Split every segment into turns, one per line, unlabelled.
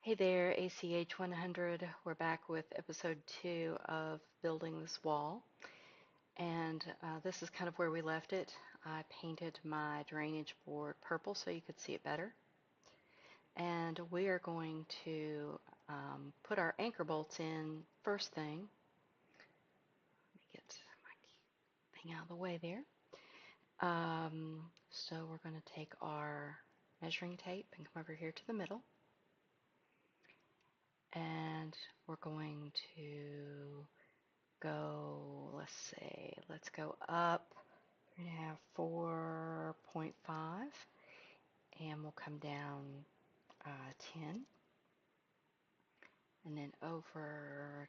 Hey there, ACH 100. We're back with episode 2 of building this wall. And this is kind of where we left it. I painted my drainage board purple so you could see it better. And we are going to put our anchor bolts in first thing. Let me get my thing out of the way there. So we're going to take our measuring tape and come over here to the middle. And we're going to go, let's go up 3.5, 4.5, and we'll come down 10, and then over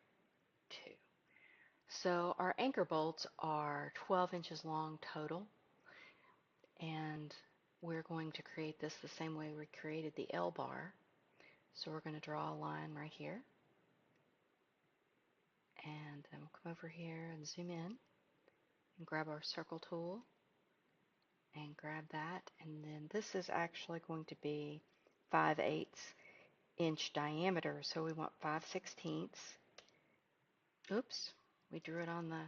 2. So our anchor bolts are 12 inches long total, and we're going to create this the same way we created the L bar. So we're going to draw a line right here, and then we'll come over here and zoom in and grab our circle tool and grab that, and then this is actually going to be 5/8 inch diameter, so we want 5/16. Oops, we drew it on the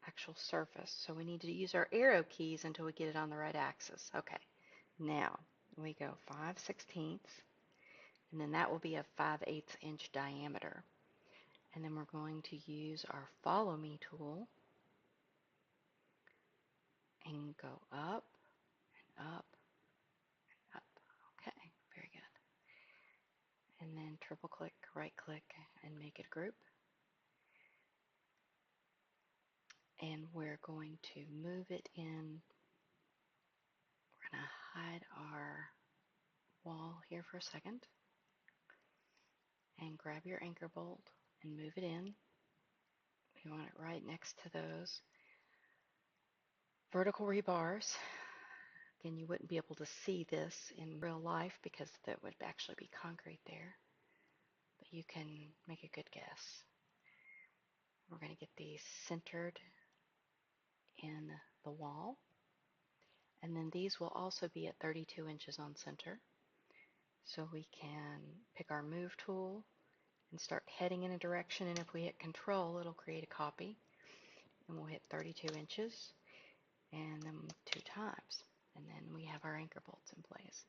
actual surface, so we need to use our arrow keys until we get it on the right axis. Okay, now we go 5/16, and then that will be a 5/8 inch diameter. And then we're going to use our follow me tool and go up and up and up. Okay, very good. And then triple click, right click, and make it a group. And we're going to move it in. We're going to hide our wall here for a second and grab your anchor bolt and move it in. You want it right next to those vertical rebars. Again, you wouldn't be able to see this in real life because that would actually be concrete there, but you can make a good guess. We're going to get these centered in the wall, and then these will also be at 32 inches on center. So we can pick our move tool and start heading in a direction, and if we hit control, it'll create a copy, and we'll hit 32 inches and then 2 times, and then we have our anchor bolts in place.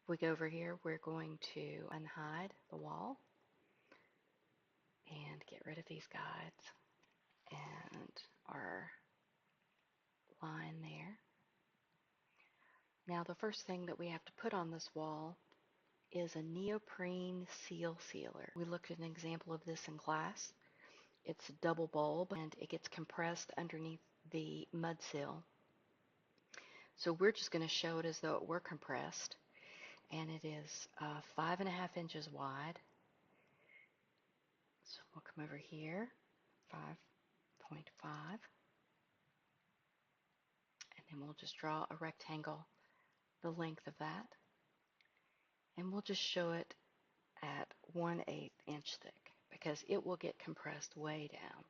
If we go over here, we're going to unhide the wall and get rid of these guides and our line there. Now the first thing that we have to put on this wall is a neoprene seal sealer. We looked at an example of this in class. It's a double bulb and it gets compressed underneath the mud sill. So we're just going to show it as though it were compressed, and it is 5.5 inches wide. So we'll come over here, 5.5, and then we'll just draw a rectangle the length of that, and we'll just show it at 1/8 inch thick because it will get compressed way down.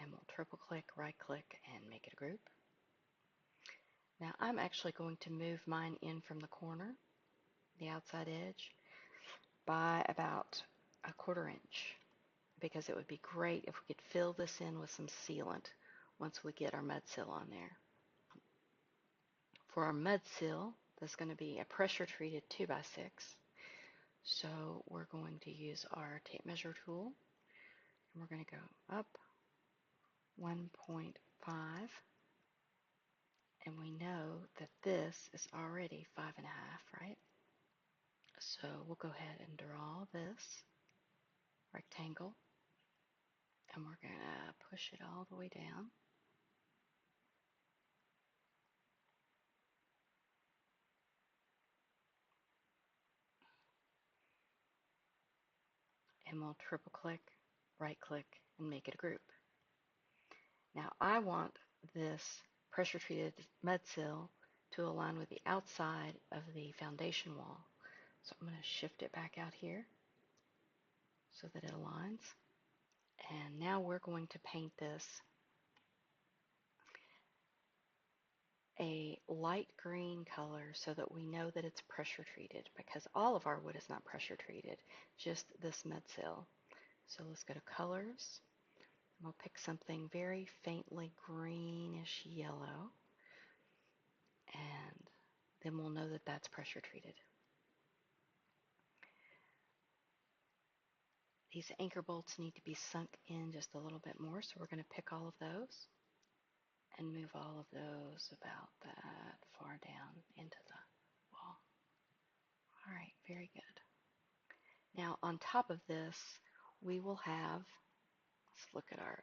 And we'll triple click, right click, and make it a group. Now I'm actually going to move mine in from the corner, the outside edge, by about 1/4 inch, because it would be great if we could fill this in with some sealant once we get our mud sill on there. For our mud sill, there's going to be a pressure treated 2x6. So we're going to use our tape measure tool, and we're going to go up 1.5, and we know that this is already 5.5, right? So we'll go ahead and draw this rectangle, and we're going to push it all the way down. And we'll triple click, right click, and make it a group. Now I want this pressure treated mud sill to align with the outside of the foundation wall. So I'm going to shift it back out here so that it aligns. And now we're going to paint this a light green color so that we know that it's pressure treated, because all of our wood is not pressure treated, just this mud sill. So let's go to colors. We'll pick something very faintly greenish yellow, and then we'll know that that's pressure treated. These anchor bolts need to be sunk in just a little bit more, so we're going to pick all of those and move all of those about that far down into the wall. All right, very good. Now on top of this, we will have, let's look at our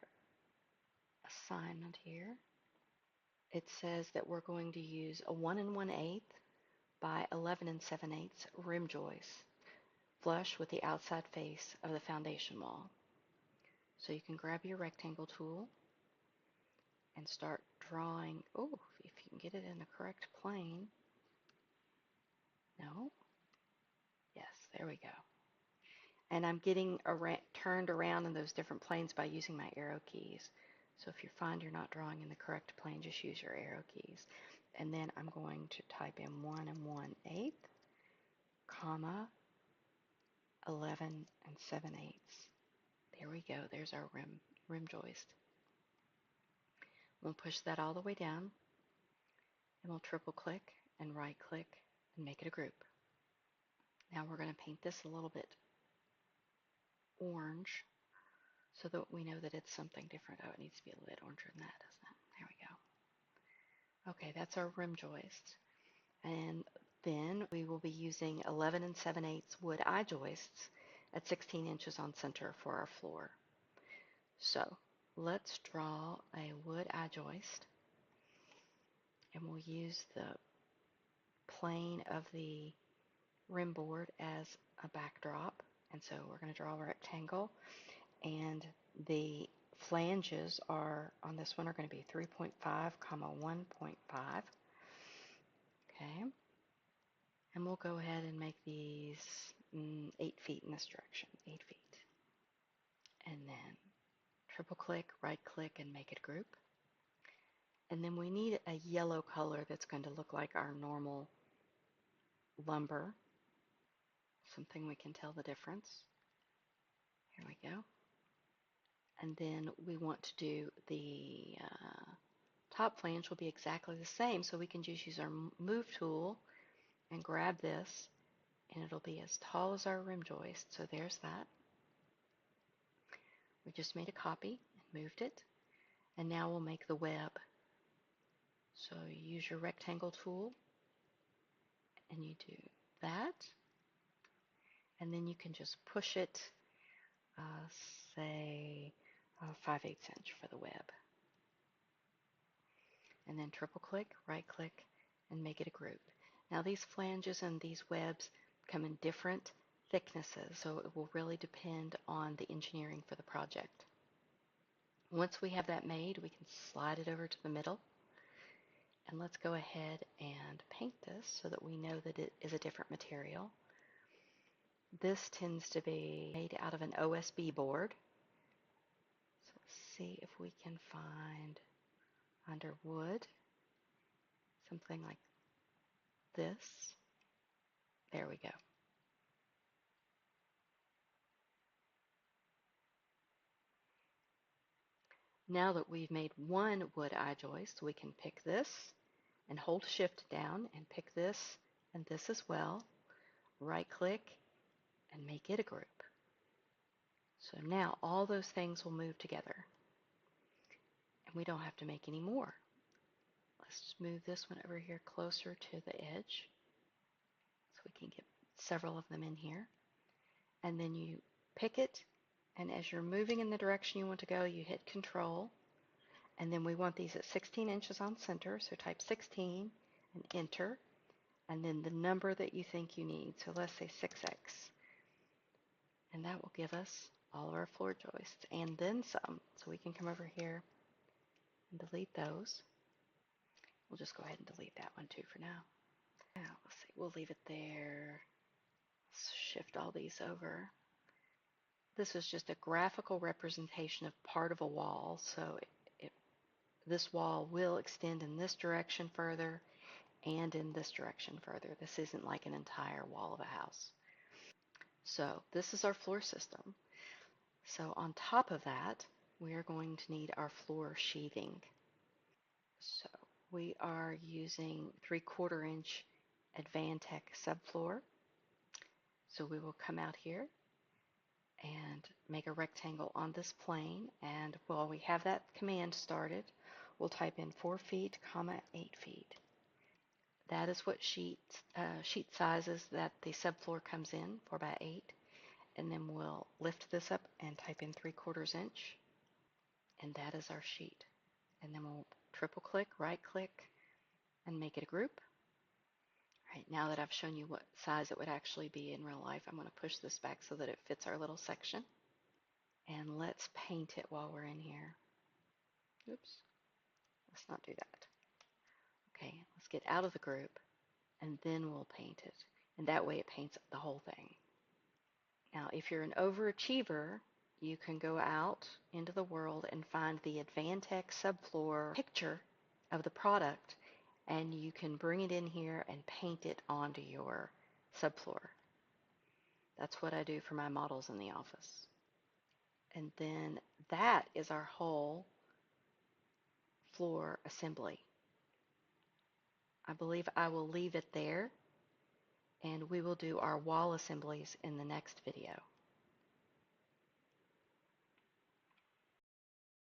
assignment here. It says that we're going to use a 1 1/8 by 11 7/8 rim joist, flush with the outside face of the foundation wall. So you can grab your rectangle tool and start drawing. Oh, if you can get it in the correct plane. No? Yes, there we go. And I'm getting turned around in those different planes by using my arrow keys. So if you find you're not drawing in the correct plane, just use your arrow keys. And then I'm going to type in 1 1/8, comma, 11 7/8. There we go. There's our rim joist. We'll push that all the way down, and we'll triple click and right click and make it a group. Now we're going to paint this a little bit orange so that we know that it's something different. Oh, it needs to be a little bit oranger than that, doesn't it? There we go. Okay, that's our rim joist. And then we will be using 11 7/8 wood I-joists at 16 inches on center for our floor. So let's draw a wood I-joist, and we'll use the plane of the rim board as a backdrop. And so we're going to draw a rectangle, and the flanges are on this one are going to be 3.5, 1.5. Okay, and we'll go ahead and make these 8 feet in this direction, 8 feet. And then triple click, right click, and make it a group. And then we need a yellow color that's going to look like our normal lumber, something we can tell the difference. Here we go. And then we want to do the top flange will be exactly the same, so we can just use our move tool and grab this, and it'll be as tall as our rim joist. So there's that. We just made a copy and moved it, and now we'll make the web. So you use your rectangle tool, and you do that, and then you can just push it, say 5/8 inch for the web. And then triple click, right click, and make it a group. Now these flanges and these webs come in different thicknesses, so it will really depend on the engineering for the project. Once we have that made, we can slide it over to the middle, and let's go ahead and paint this so that we know that it is a different material. This tends to be made out of an OSB board. So let's see if we can find under wood something like this. There we go. Now that we've made one wood I-joist, we can pick this and hold shift down and pick this and this as well. Right click and make it a group. So now all those things will move together, and we don't have to make any more. Let's just move this one over here closer to the edge so we can get several of them in here. And then you pick it, and as you're moving in the direction you want to go, you hit Control. And then we want these at 16 inches on center, so type 16 and enter, and then the number that you think you need. So let's say 6x. And that will give us all of our floor joists and then some. So we can come over here and delete those. We'll just go ahead and delete that one too for now. Now, let's see, we'll leave it there. Let's shift all these over. This is just a graphical representation of part of a wall, so it this wall will extend in this direction further and in this direction further. This isn't like an entire wall of a house. So this is our floor system. So on top of that, we are going to need our floor sheathing. So we are using 3/4 inch Advantech subfloor. So we will come out here and make a rectangle on this plane, and while we have that command started, we'll type in 4 feet, 8 feet. That is what sheet sizes that the subfloor comes in, 4x8, and then we'll lift this up and type in 3/4 inch, and that is our sheet. And then we'll triple click, right click, and make it a group. All right, now that I've shown you what size it would actually be in real life, I'm going to push this back so that it fits our little section. And let's paint it while we're in here. Oops, let's not do that. Okay, let's get out of the group, and then we'll paint it. And that way it paints the whole thing. Now, if you're an overachiever, you can go out into the world and find the Advantech subfloor picture of the product, and you can bring it in here and paint it onto your subfloor. That's what I do for my models in the office. And then that is our whole floor assembly. I believe I will leave it there, and we will do our wall assemblies in the next video.